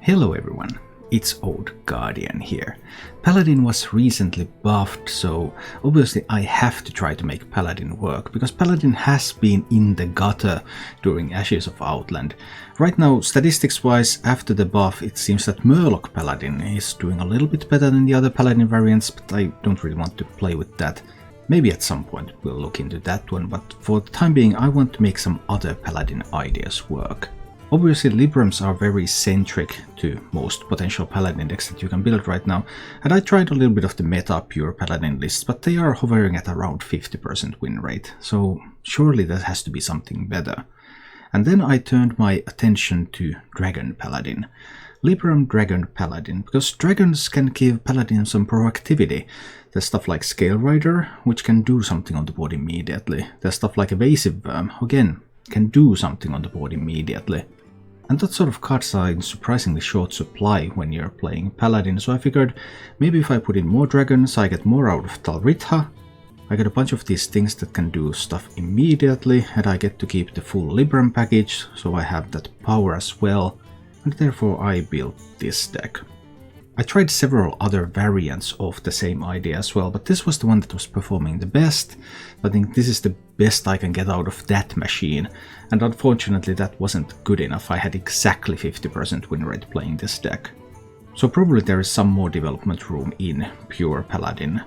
Hello everyone, it's Old Guardian here. Paladin was recently buffed, so obviously I have to try to make Paladin work, because Paladin has been in the gutter during Ashes of Outland. Right now, statistics wise, after the buff, it seems that Murloc Paladin is doing a little bit better than the other Paladin variants, but I don't really want to play with that. Maybe at some point we'll look into that one, but for the time being I want to make some other Paladin ideas work. Obviously Librams are very centric to most potential Paladin decks that you can build right now, and I tried a little bit of the meta pure Paladin lists, but they are hovering at around 50% win rate, so surely that has to be something better. And then I turned my attention to Dragon Paladin. Libram Dragon Paladin, because dragons can give Paladin some proactivity. There's stuff like Scale Rider, which can do something on the board immediately. There's stuff like Evasive Worm, again, can do something on the board immediately. And that sort of cards are in surprisingly short supply when you're playing Paladin, so I figured maybe if I put in more dragons I get more out of Talritha. I get a bunch of these things that can do stuff immediately, and I get to keep the full Libram package, so I have that power as well, and therefore I built this deck. I tried several other variants of the same idea as well, but this was the one that was performing the best. I think this is the best I can get out of that machine, and unfortunately that wasn't good enough. I had exactly 50% win rate playing this deck. So probably there is some more development room in pure Paladin.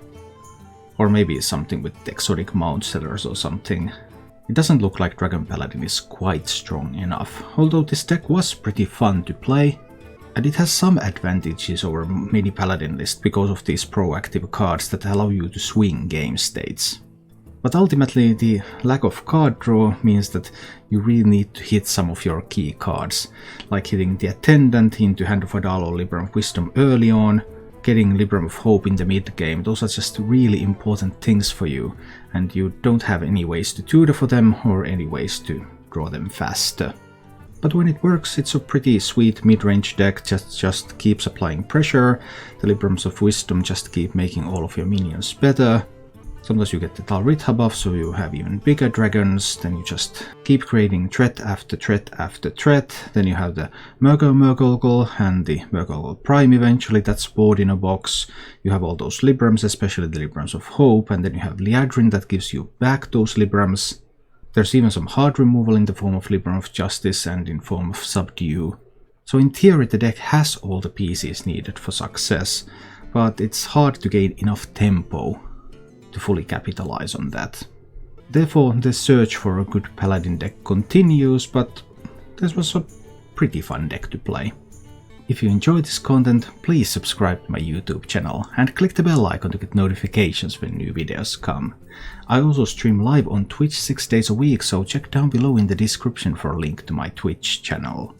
Or maybe something with exotic mount sellers or something. It doesn't look like Dragon Paladin is quite strong enough, although this deck was pretty fun to play. And it has some advantages over many Paladin lists because of these proactive cards that allow you to swing game states. But ultimately the lack of card draw means that you really need to hit some of your key cards, like hitting the Attendant into Hand of Adal or Libram of Wisdom early on, getting Libram of Hope in the mid game. Those are just really important things for you, and you don't have any ways to tutor for them or any ways to draw them faster. But when it works, it's a pretty sweet mid-range deck that just keeps applying pressure. The Librams of Wisdom just keep making all of your minions better. Sometimes you get the Talritha buff, so you have even bigger dragons. Then you just keep creating threat after threat after threat. Then you have the Murgulgul and the Murgulgul Prime eventually, that's board in a box. You have all those Librams, especially the Librams of Hope, and then you have Liadrin that gives you back those Librams. There's even some hard removal in the form of Libram of Justice and in form of Subdue. So in theory the deck has all the pieces needed for success, but it's hard to gain enough tempo to fully capitalize on that. Therefore the search for a good Paladin deck continues, but this was a pretty fun deck to play. If you enjoyed this content, please subscribe to my YouTube channel and click the bell icon to get notifications when new videos come. I also stream live on Twitch 6 days a week, so check down below in the description for a link to my Twitch channel.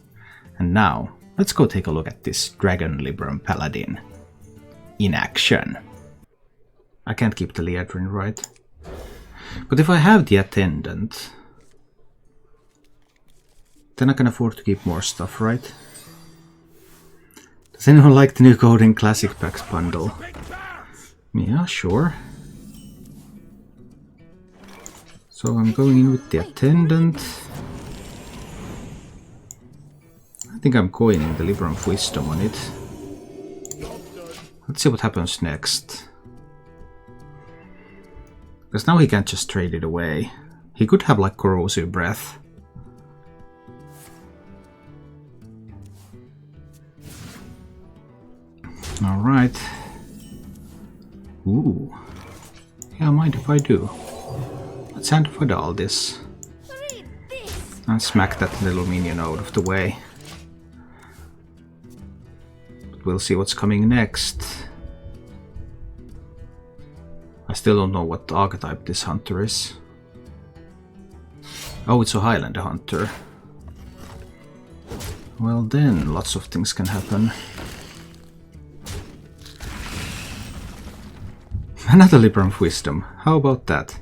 And now, let's go take a look at this Dragon Libram Paladin in action. I can't keep the Liadrin, right? But if I have the Attendant, then I can afford to keep more stuff, right? Does anyone like the new Golden Classic Packs bundle? Yeah, sure. So I'm going in with the Attendant. I think I'm coining the Libram of Wisdom on it. Let's see what happens next. Because now he can't just trade it away. He could have like Corrosive Breath. Alright. Ooh. Yeah, mind if I do. Let's Hand of Adal this. And smack that little minion out of the way. But we'll see what's coming next. I still don't know what archetype this hunter is. Oh, it's a Highlander hunter. Well then, lots of things can happen. Another Libram of Wisdom, how about that?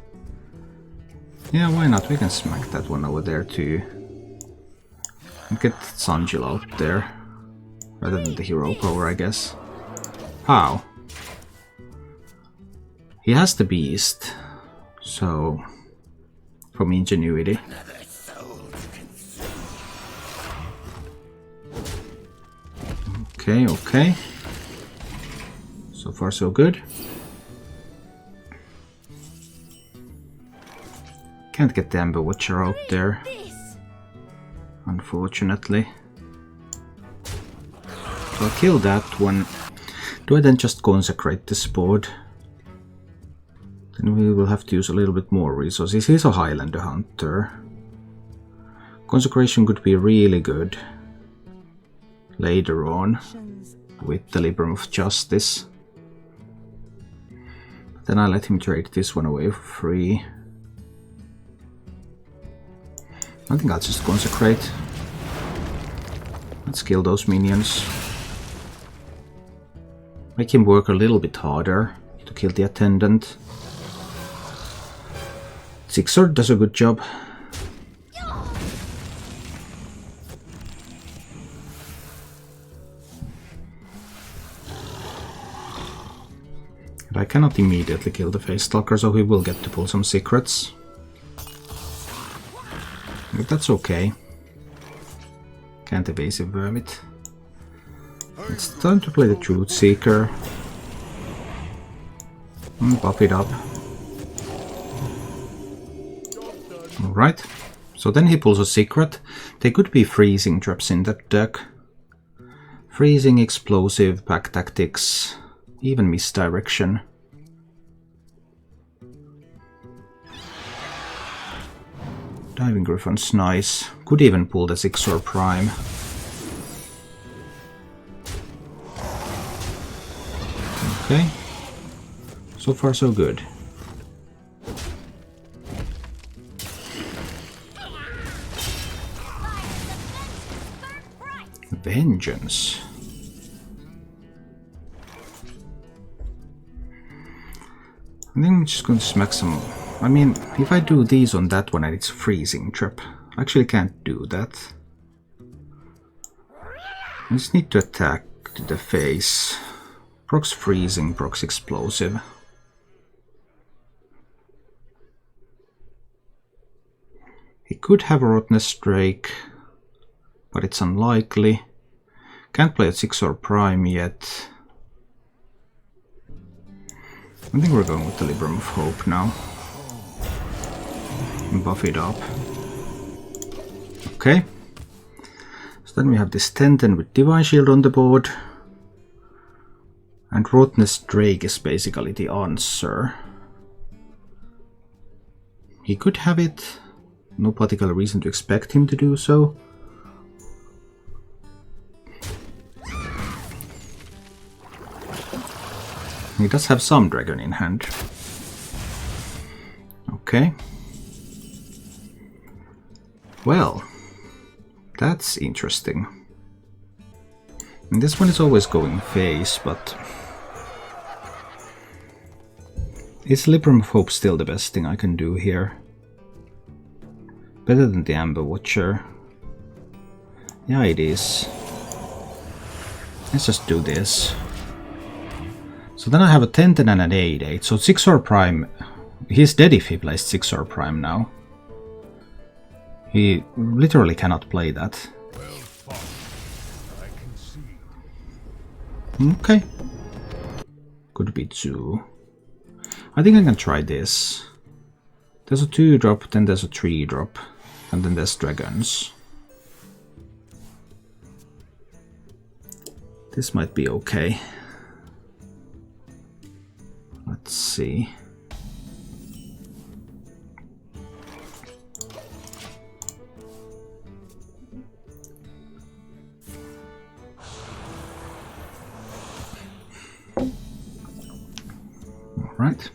Yeah, why not? We can smack that one over there too. And get Sanjil out there. Rather than the hero power, I guess. How? He has the beast, so from ingenuity. Okay, okay. So far so good. Can't get the Amber Watcher out there, unfortunately. So I'll kill that one. Do I then just consecrate this board? Then we will have to use a little bit more resources. He's a Highlander Hunter. Consecration could be really good later on with the Libram of Justice. But then I let him trade this one away for free. I think I'll just consecrate. Let's kill those minions. Make him work a little bit harder to kill the attendant. Six Sword does a good job. And I cannot immediately kill the Face Stalker, so he will get to pull some secrets. But that's okay. Can't evasive Vermit. It's time to play the Truth Seeker. Buff it up. Alright. So then he pulls a secret. There could be freezing traps in that deck. Freezing, explosive, pack tactics, even misdirection. Diving Griffin's nice. Could even pull the Sixor Prime. Okay. So far so good. Vengeance. I think I'm just going to smack some... I mean, if I do these on that one and it's freezing trap, I actually can't do that. I just need to attack the face. Procs freezing, procs explosive. He could have a Rottenness Drake, but it's unlikely. Can't play a Sixor Prime yet. I think we're going with the Libram of Hope now. Buff it up. Okay. So then we have this Tenten with Divine Shield on the board. And Rottenness Drake is basically the answer. He could have it. No particular reason to expect him to do so. He does have some dragon in hand. Okay. Well, that's interesting. And this one is always going face, but... Is Libram of Hope still the best thing I can do here? Better than the Amber Watcher. Yeah, it is. Let's just do this. So then I have a 10-10 and an 8-8. So Sixor Prime... He's dead if he plays Sixor Prime now. He literally cannot play that. Okay. Could be 2. I think I can try this. There's a 2-drop, then there's a 3-drop, and then there's dragons. This might be okay. Let's see. Right.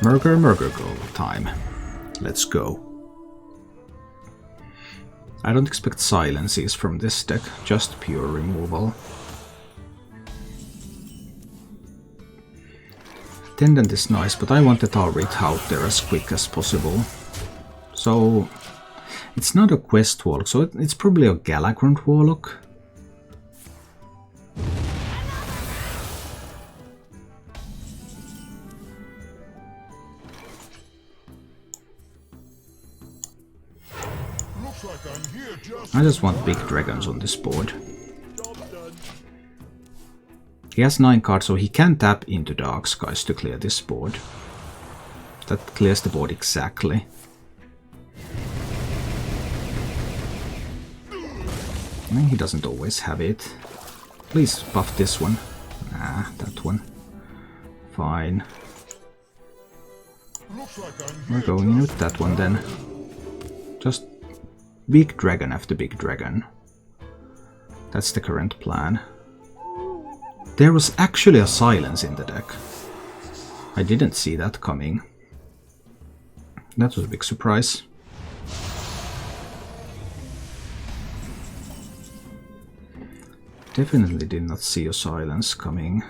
Murder goal time. Let's go. I don't expect silences from this deck, just pure removal. Tendant is nice, but I want the Talrit out there as quick as possible. So it's not a quest warlock, so it's probably a Galagrant warlock. I just want big dragons on this board. He has 9 cards, so he can tap into Dark Skies to clear this board. That clears the board exactly. He doesn't always have it. Please buff this one. Nah, that one. Fine. We're going in with that one then. Just big dragon after big dragon. That's the current plan. There was actually a silence in the deck. I didn't see that coming. That was a big surprise. Definitely did not see a silence coming.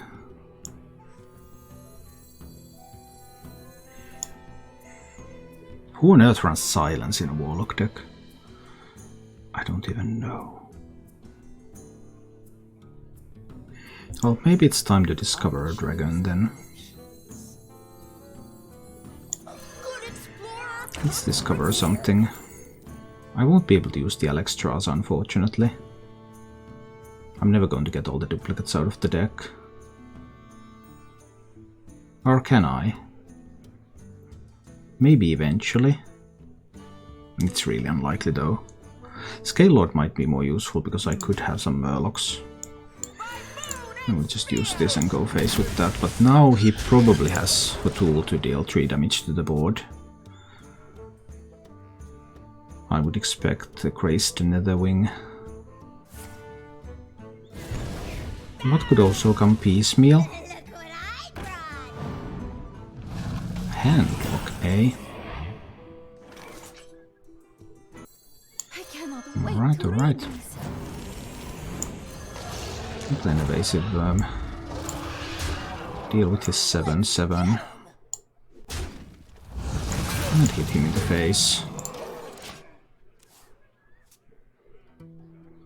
Who on earth runs silence in a Warlock deck? I don't even know. Well, maybe it's time to discover a dragon then. Let's discover something. I won't be able to use the Alexstrasza, unfortunately. I'm never going to get all the duplicates out of the deck. Or can I? Maybe eventually. It's really unlikely though. Scale Lord might be more useful because I could have some Murlocs. I will just use this and go face with that, but now he probably has a tool to deal 3 damage to the board. I would expect a Crazed Netherwing. What could also come piecemeal? Handlock, eh? Alright, alright. Play an evasive deal with his 7/7 and hit him in the face.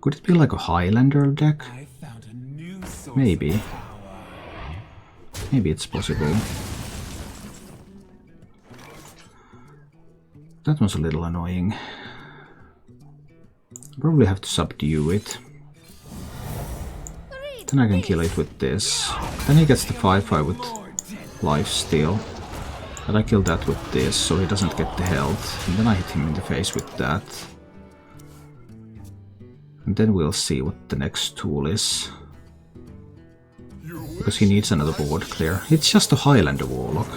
Could it be like a Highlander deck? Maybe. Maybe it's possible. That was a little annoying. Probably have to subdue it. Then I can kill it with this. Then he gets the 5/5 with lifesteal. And I kill that with this, so he doesn't get the health. And then I hit him in the face with that. And then we'll see what the next tool is. Because he needs another board clear. It's just a Highlander Warlock.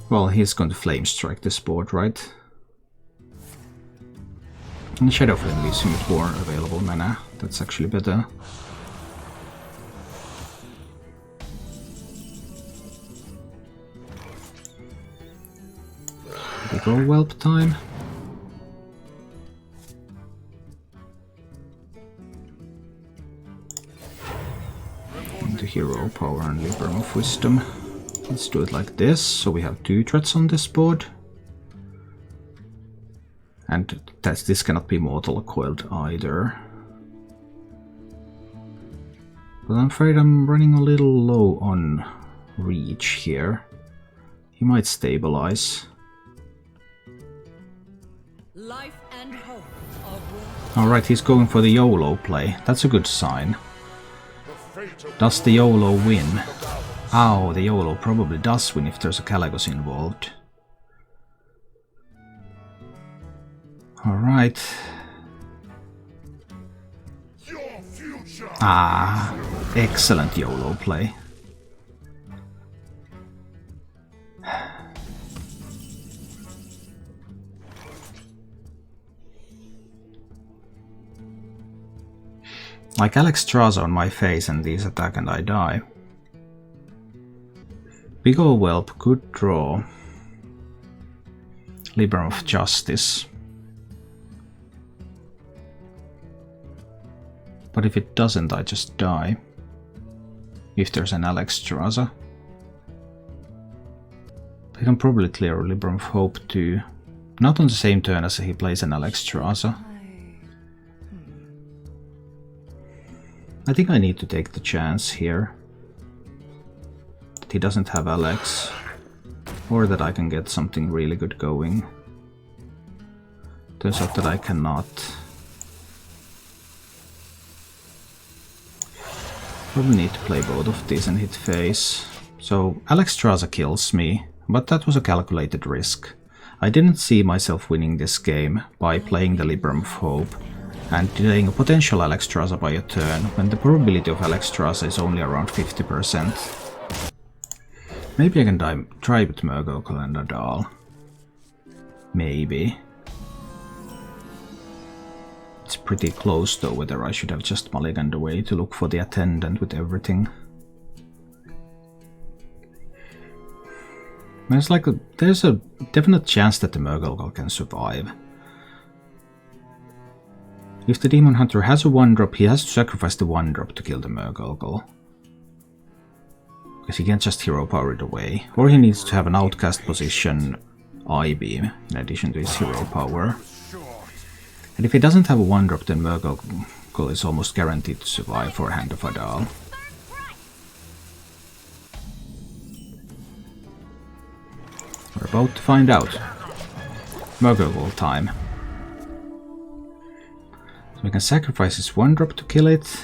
Well, he's going to Flame Strike this board, right? And Shadow Flame leaves him with more available mana. That's actually better. We go Whelp time. Into Hero Power and Libram of Wisdom. Let's do it like this, so we have 2 threats on this board. And this cannot be Mortal Coiled either. But I'm afraid I'm running a little low on reach here. He might stabilize. Life and hope. Alright, he's going for the YOLO play. That's a good sign. Does the YOLO win? Ow, the YOLO probably does win if there's a Kalagos involved. Alright. Ah, excellent YOLO play. Like Alexstrasza on my face and these attack and I die. Big ol' Whelp could draw Libram of Justice. But if it doesn't, I just die. If there's an Alexstrasza. I can probably clear Libram of Hope too. Not on the same turn as he plays an Alexstrasza. I think I need to take the chance here that he doesn't have Alex, or that I can get something really good going. Turns out that I cannot. Probably need to play both of these and hit face. So Alexstrasza kills me, but that was a calculated risk. I didn't see myself winning this game by playing the Libram of Hope and delaying a potential Alexstrasza by a turn, when the probability of Alexstrasza is only around 50%. Maybe I can try with Murgurgle and Adal. Maybe. It's pretty close though, whether I should have just mulliganed away to look for the attendant with everything. There's a definite chance that the Murgurgle can survive. If the Demon Hunter has a 1-drop, he has to sacrifice the 1-drop to kill the Murgurgle. Because he can't just hero power it away. Or he needs to have an outcast position I-beam in addition to his hero power. And if he doesn't have a 1-drop, then Murgurgle is almost guaranteed to survive for Hand of Adal. We're about to find out. Murgurgle time. So we can sacrifice his 1-drop to kill it.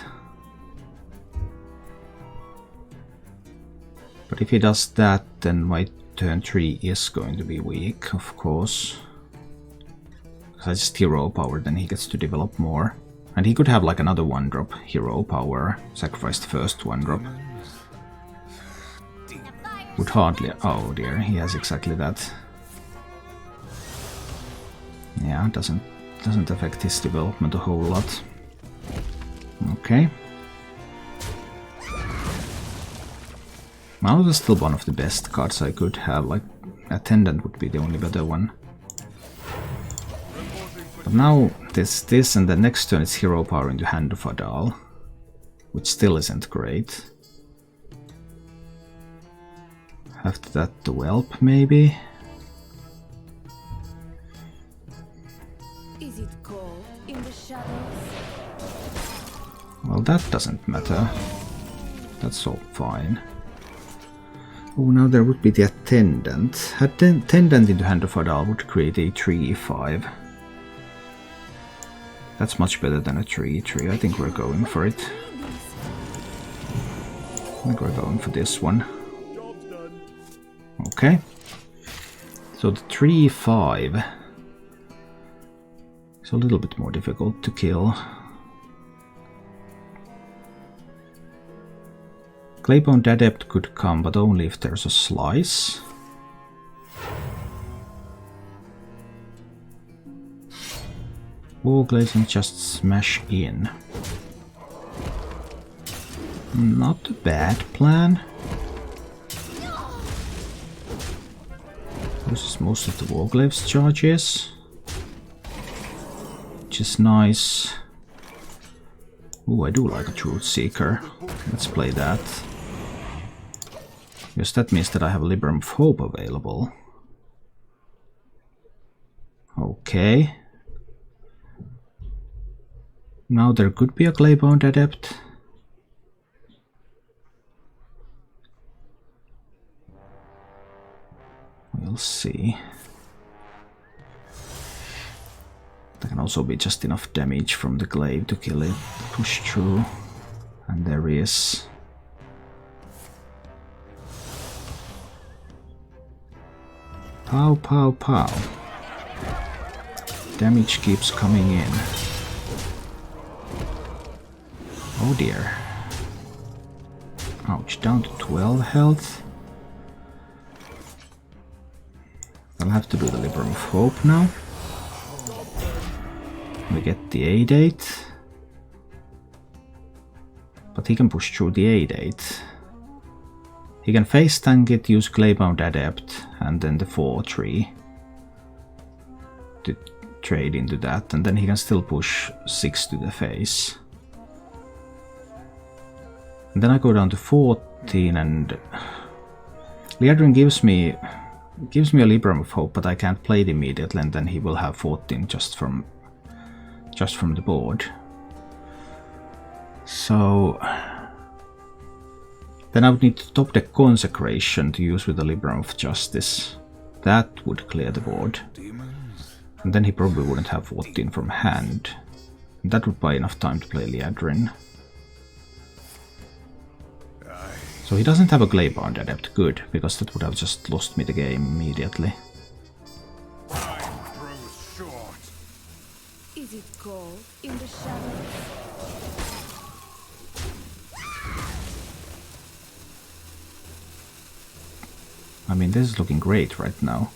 But if he does that, then my turn 3 is going to be weak, of course. Because I just hero power, then he gets to develop more. And he could have like another 1-drop hero power, sacrifice the first 1-drop. Would hardly... oh dear, he has exactly that. Yeah, doesn't affect his development a whole lot. Okay. Well, that's still one of the best cards I could have, like Attendant would be the only better one. But now this and the next turn it's hero power into Hand of Adal, which still isn't great. After that the Whelp maybe? Is it cold in the shadows? Well, that doesn't matter. That's all fine. Oh, now there would be the Attendant. Attendant into Hand of Adal would create a 3-5. That's much better than a 3-3. I think we're going for it. I think we're going for this one. Okay. So the 3-5 is a little bit more difficult to kill. Claybound Adept could come, but only if there's a slice. Warglazing just smash in. Not a bad plan. Loses most of the Warglave's charges, which is nice. Ooh, I do like a Truth Seeker. Let's play that. Because that means that I have a Libram of Hope available. Okay. Now there could be a Claybound Adept. We'll see. There can also be just enough damage from the glaive to kill it, push through. And there he is. Pow, pow, pow. Damage keeps coming in. Oh dear. Ouch, down to 12 health. I'll have to do the Libram of Hope now. We get the 8-8. But he can push through the 8-8. He can face tank it, use Claybound Adept, and then the 4-3 to trade into that, and then he can still push 6 to the face. And then I go down to 14, and Liadrin gives me a Libram of Hope, but I can't play it immediately, and then he will have 14 just from the board. So then I would need to top deck Consecration to use with the Libram of Justice. That would clear the board. And then he probably wouldn't have 14 from hand. And that would buy enough time to play Liadrin. So he doesn't have a Glaybound Adept. Good, because that would have just lost me the game immediately. Time grows short. Is it cold in the shadows? I mean, this is looking great right now.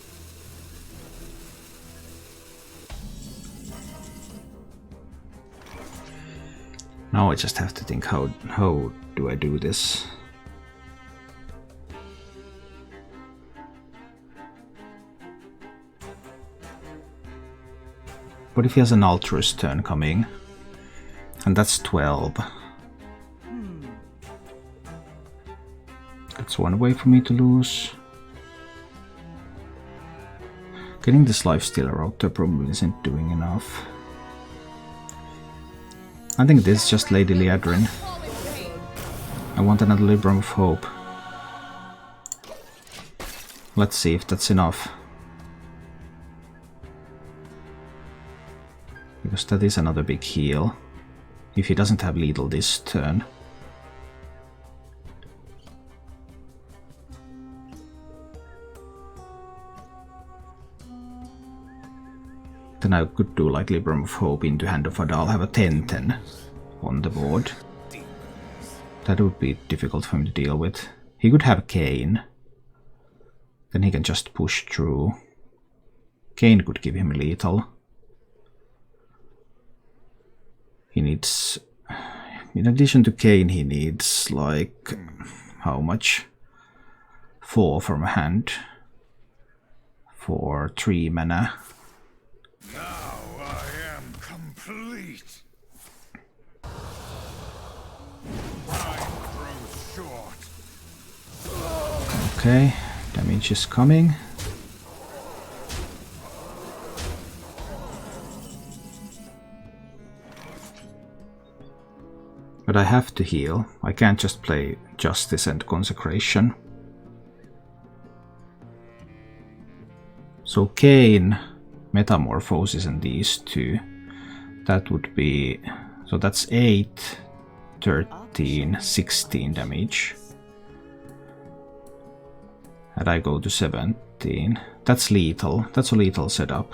Now I just have to think, how do I do this? What if he has an Altruist turn coming? And that's 12. That's one way for me to lose. Getting this Lifestealer out there probably isn't doing enough. I think this is just Lady Liadrin. I want another Libram of Hope. Let's see if that's enough. Because that is another big heal. If he doesn't have lethal this turn. Then I could do like Libram of Hope into Hand of Adal, have a 10-10 on the board. That would be difficult for him to deal with. He could have Kain. Then he can just push through. Kain could give him lethal. He needs... In addition to Kain, he needs like... how much? 4 from a hand. For 3 mana. Now I am complete. Time grows short. Okay, damage is coming. But I have to heal. I can't just play Justice and Consecration. So Kain, Metamorphosis and these two. That would be... So that's 8, 13, 16 damage. And I go to 17. That's lethal. That's a lethal setup.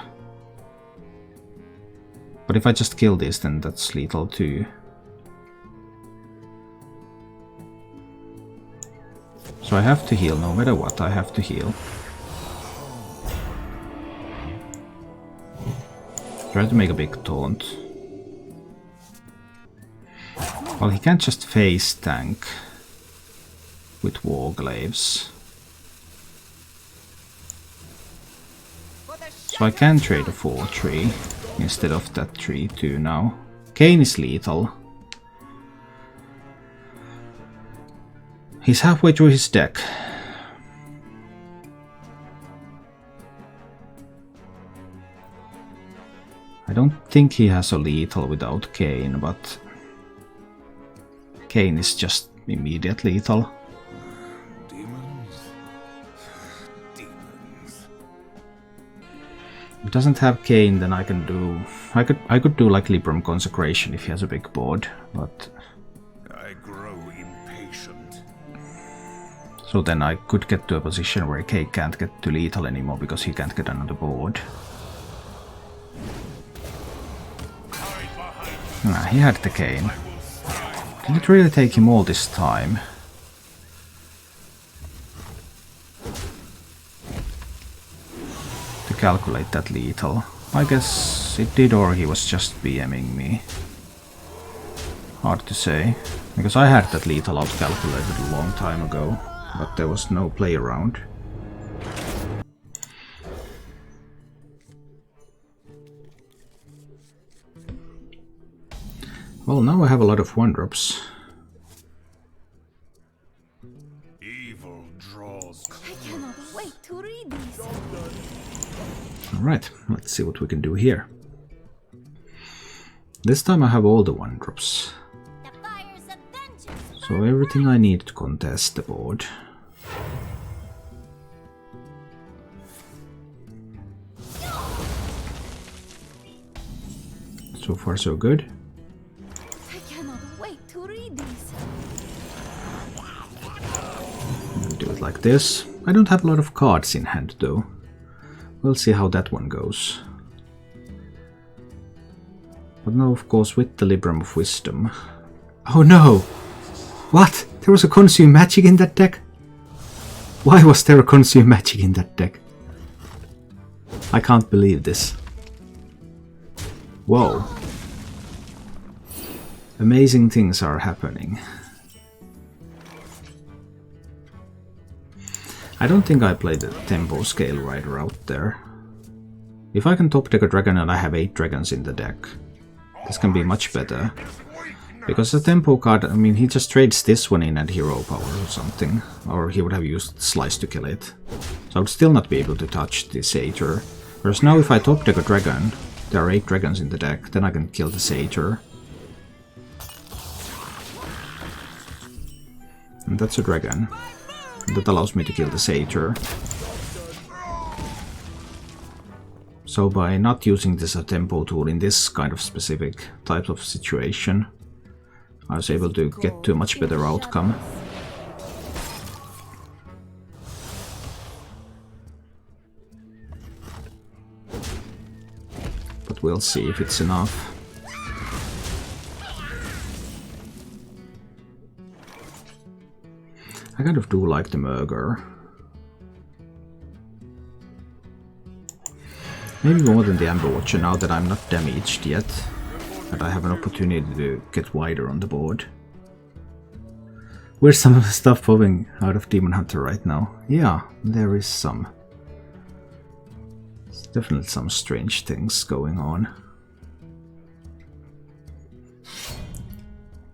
But if I just kill this, then that's lethal too. So I have to heal, no matter what, I have to heal. Try to make a big taunt. Well, he can't just face tank with Warglaives. So I can trade a 4-3 instead of that 3-2 now. Kain is lethal. He's halfway through his deck. I don't think he has a lethal without Kain, but Kain is just immediate lethal. Demons. Demons. If he doesn't have Kain, then I can do... I could do like Libram Consecration if he has a big board, but... I grow impatient. So then I could get to a position where Kain can't get to lethal anymore because he can't get another board. Nah, he had the Kain. Did it really take him all this time? To calculate that lethal? I guess it did, or he was just BMing me. Hard to say. Because I had that lethal out calculated a long time ago, but there was no play around. Well, now I have a lot of 1-drops. Evil draws. I cannot wait to read these. Alright, let's see what we can do here. This time I have all the 1-drops. So everything I need to contest the board. So far so good. I cannot wait to read these. Do it like this. I don't have a lot of cards in hand though. We'll see how that one goes. But now, of course, with the Libram of Wisdom. Oh no! What? There was a Consume Magic in that deck? Why was there a Consume Magic in that deck? I can't believe this. Whoa. Amazing things are happening. I don't think I played the Tempo Scale Rider out there. If I can top deck a dragon and I have 8 dragons in the deck, this can be much better. Because the Tempo card, I mean, he just trades this one in and Hero Power or something. Or he would have used Slice to kill it. So I would still not be able to touch the Satyr. Whereas now if I top deck a dragon, there are 8 dragons in the deck, then I can kill the Satyr. And that's a dragon. And that allows me to kill the Satyr. So by not using this as a tempo tool in this kind of specific type of situation, I was able to get to a much better outcome. But we'll see if it's enough. I kind of do like the Murger. Maybe more than the Amber Watcher now that I'm not damaged yet. And I have an opportunity to get wider on the board. Where's some stuff popping out of Demon Hunter right now? Yeah, there is some. There's definitely some strange things going on.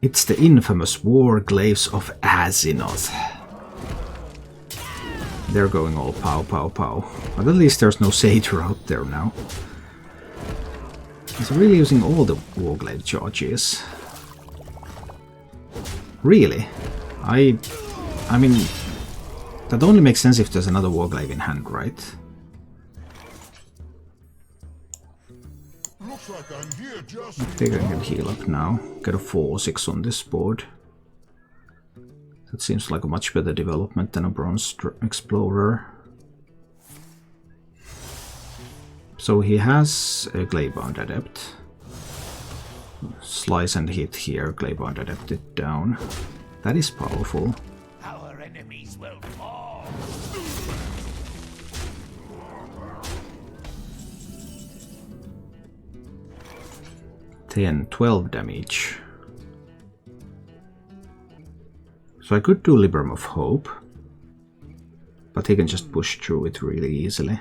It's the infamous Warglaives of Azynoth. They're going all pow pow pow. But at least there's no Satyr out there now. He's really using all the Warglaive charges. Really? I mean, that only makes sense if there's another Warglaive in hand, right? Looks like I'm here just I think I can heal up now. Get a 4/6 on this board. That seems like a much better development than a Bronze Explorer. So he has a Glaybound Adept. Slice and hit here, Glaybound Adept it down. That is powerful. Our enemies will fall. 10, 12 damage. So I could do Libram of Hope, but he can just push through it really easily.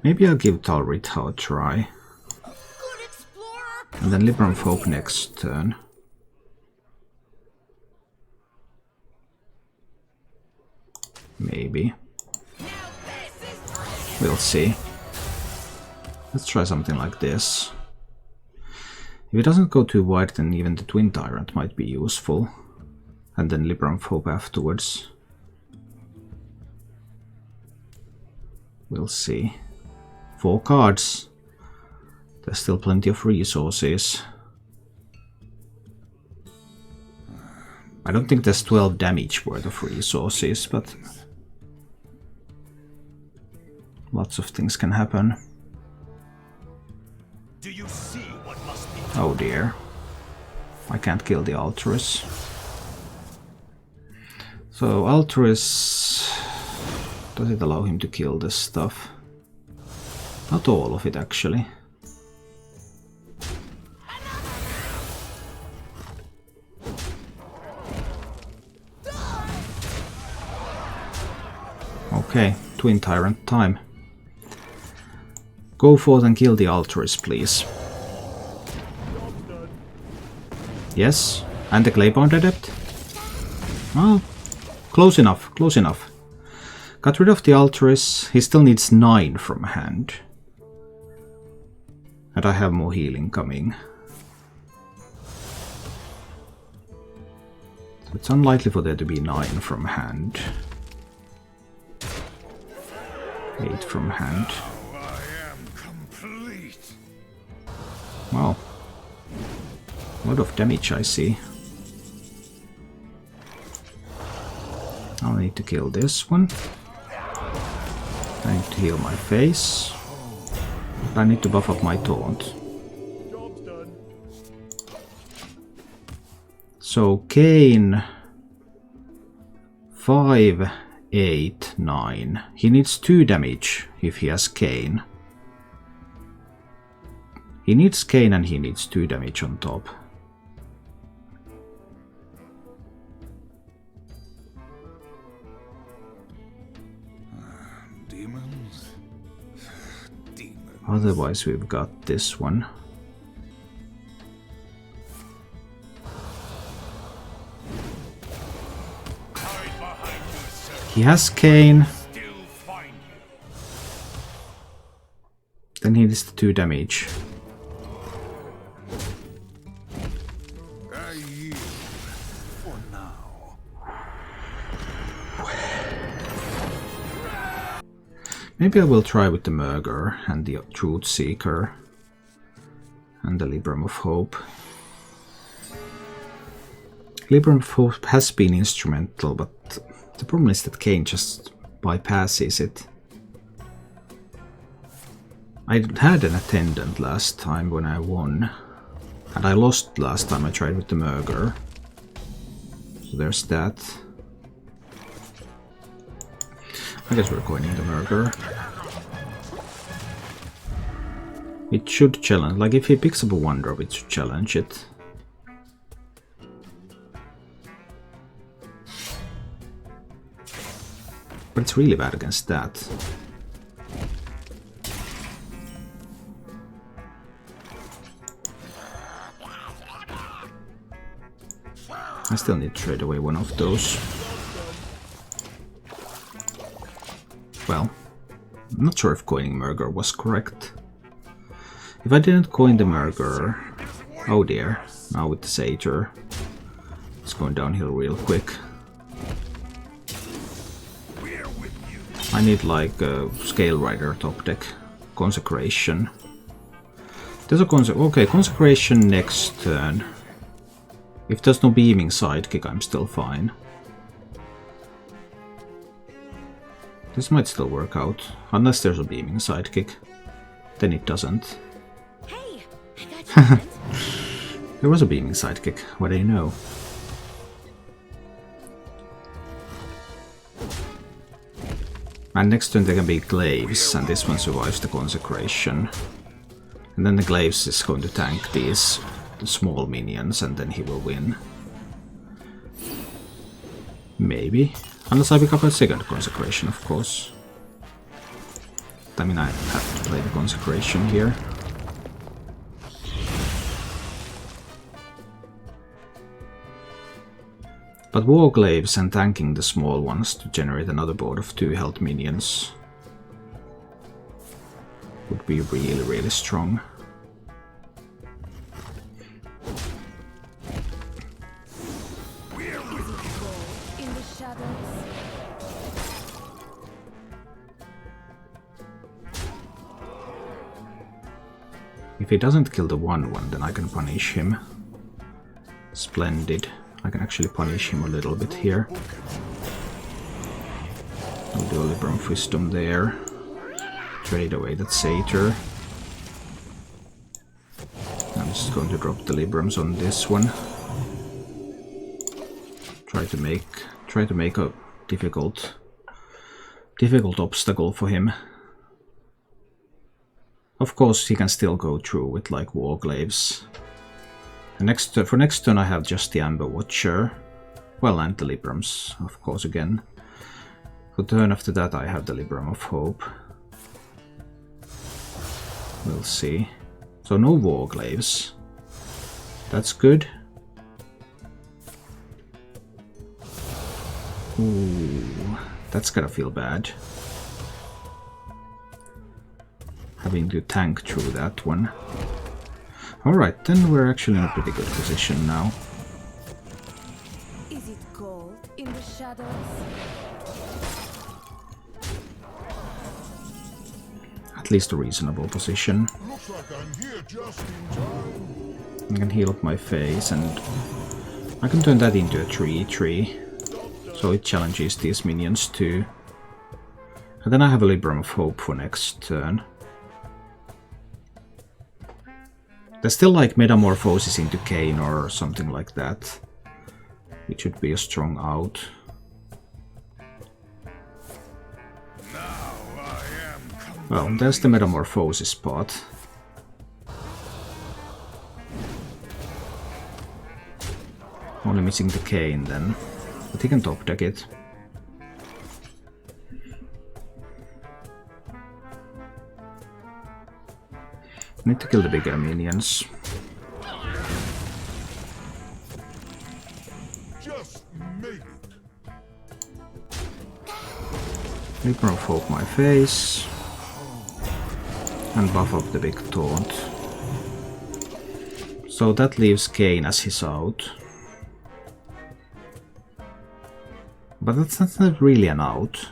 Maybe I'll give Talritha a try. And then Libram of Hope next turn. Maybe. We'll see. Let's try something like this. If it doesn't go too wide, then even the Twin Tyrant might be useful. And then Libram of Hope afterwards. We'll see. 4 cards. There's still plenty of resources. I don't think there's 12 damage worth of resources, but lots of things can happen. Do you see what must be? Oh dear. I can't kill the Altruis. So Altruis... does it allow him to kill this stuff? Not all of it actually. Okay, Twin Tyrant time. Go forth and kill the Altruis, please. Yes, and the Glaybound Adept? Well, close enough, close enough. Got rid of the Altruis, he still needs 9 from hand. And I have more healing coming. So it's unlikely for there to be 9 from hand. 8 from hand. I am complete. Wow. A lot of damage I see. need to kill this one. I need to heal my face. I need to buff up my taunt. Job's done. So Kane 5, 8, 9. He needs 2 damage if he has Kane. He needs Kane and he needs 2 damage on top. Demons? Demons. Otherwise we've got this one. Hide behind you, sir. He has Kane. Still find you. Then he needs the 2 damage. I yield for now. Maybe I will try with the Murger and the Truth Seeker and the Libram of Hope. Libram of Hope has been instrumental, but the problem is that Kane just bypasses it. I had an attendant last time when I won, and I lost last time I tried with the Murger. So there's that. I guess we're coining the Murger. It should challenge, like if he picks up a 1-drop, it should challenge it. But it's really bad against that. I still need to trade away one of those. Well, I'm not sure if coining Murger was correct. If I didn't coin the Murger... Oh dear, now with the Satyr. It's going downhill real quick. I need like a Scale Rider top deck. Consecration. There's a Consecration next turn. If there's no Beaming Sidekick, I'm still fine. This might still work out, unless there's a Beaming Sidekick. Then it doesn't. Hey, I got you. There was a Beaming Sidekick, what do you know? And next turn there can be Glaives, and this one survives the Consecration. And then the Glaives is going to tank these small minions, and then he will win. Maybe. Unless I pick up a second Consecration, of course. I mean, I have to play the Consecration here. But Warglaives and tanking the small ones to generate another board of 2 health minions would be really, really strong. In the shadows. If he doesn't kill the 1/1, then I can punish him. Splendid. I can actually punish him a little bit here. I'll do a Libram Wisdom there. Trade away that Satyr. I'm just going to drop the Librams on this one. Try to make a difficult obstacle for him. Of course, he can still go through with like Warglaives. For next turn I have just the Amber Watcher. Well, and the Librams, of course, again. For turn after that I have the Libram of Hope. We'll see. So no Warglaives. That's good. Ooh, that's gonna feel bad. Having to tank through that one. Alright, then we're actually in a pretty good position now. Is it cold in the shadows? At least a reasonable position. Looks like I'm here just in time. I can heal up my face and I can turn that into a 3/3. So so it challenges these minions too. And then I have a Libram of Hope for next turn. There's still like Metamorphosis into Kain or something like that, which would be a strong out. Well, there's the Metamorphosis part. Only missing the Kain then, but he can top deck it. Need to kill the bigger minions. Just make it. Libram of Hope my face. And buff up the big taunt. So that leaves Kain as his out. But that's not really an out,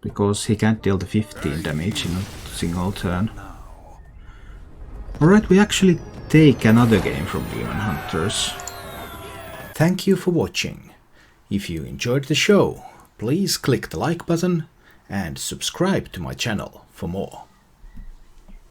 because he can't deal the 15 damage in a single turn. Alright, we actually take another game from Demon Hunters. Thank you for watching. If you enjoyed the show, please click the like button and subscribe to my channel for more.